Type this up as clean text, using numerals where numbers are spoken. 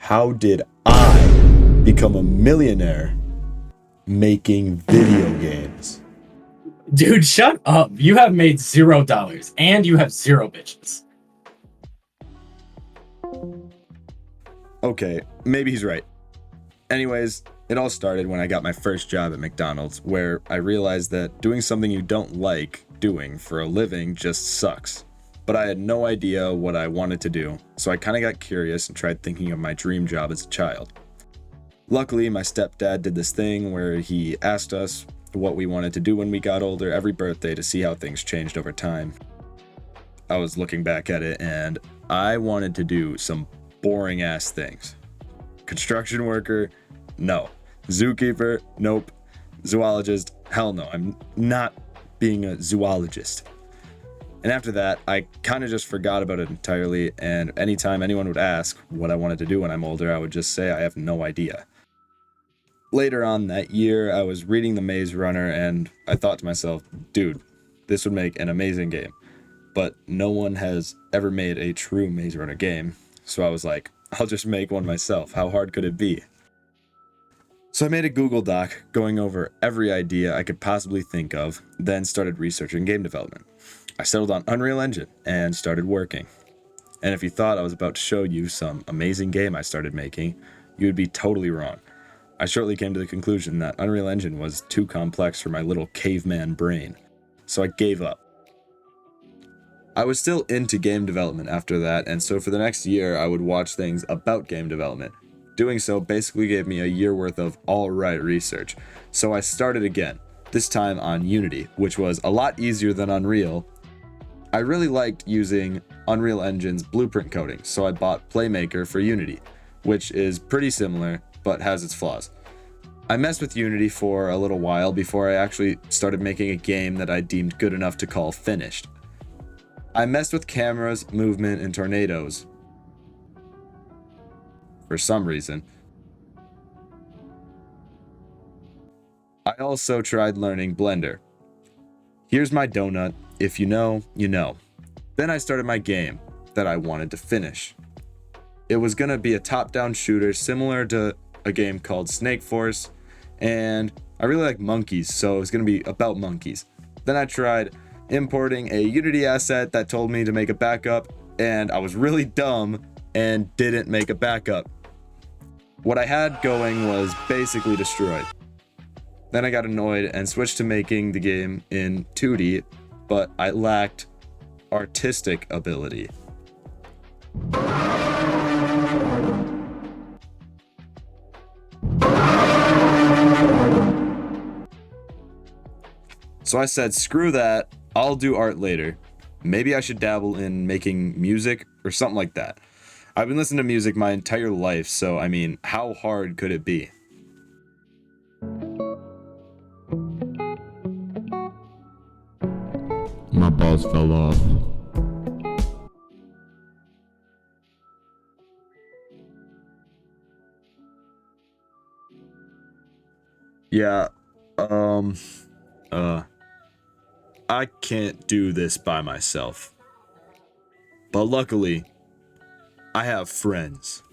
How did I become a millionaire making video games? Dude, shut up. You have made $0 and you have 0 bitches. Okay, maybe he's right. Anyways, it all started when I got my first job at McDonald's, where I realized that doing something you don't like doing for a living just sucks. But I had no idea what I wanted to do, so I kind of got curious and tried thinking of my dream job as a child. Luckily, my stepdad did this thing where he asked us what we wanted to do when we got older every birthday to see how things changed over time. I was looking back at it and I wanted to do some boring ass things. Construction worker? No. Zookeeper? Nope. Zoologist? Hell no. I'm not being a zoologist. And after that, I kind of just forgot about it entirely, and anytime anyone would ask what I wanted to do when I'm older, I would just say I have no idea. Later on that year, I was reading The Maze Runner, and I thought to myself, dude, this would make an amazing game. But no one has ever made a true Maze Runner game, so I was like, I'll just make one myself. How hard could it be? So I made a Google Doc going over every idea I could possibly think of, then started researching game development. I settled on Unreal Engine and started working. And if you thought I was about to show you some amazing game I started making, you would be totally wrong. I shortly came to the conclusion that Unreal Engine was too complex for my little caveman brain, so I gave up. I was still into game development after that, and so for the next year I would watch things about game development. Doing so basically gave me a year worth of alright research, so I started again, this time on Unity, which was a lot easier than Unreal. I really liked using Unreal Engine's blueprint coding, so I bought Playmaker for Unity, which is pretty similar, but has its flaws. I messed with Unity for a little while before I actually started making a game that I deemed good enough to call finished. I messed with cameras, movement, and tornadoes for some reason. I also tried learning Blender. Here's my donut. If you know, you know. Then I started my game that I wanted to finish. It was gonna be a top-down shooter similar to a game called Snake Force, and I really like monkeys, so it was gonna be about monkeys. Then I tried importing a Unity asset that told me to make a backup, and I was really dumb and didn't make a backup. What I had going was basically destroyed. Then I got annoyed and switched to making the game in 2D, but I lacked artistic ability. So I said, screw that, I'll do art later. Maybe I should dabble in making music or something like that. I've been listening to music my entire life, so I mean, how hard could it be? My balls fell off. Yeah, I can't do this by myself. But luckily, I have friends.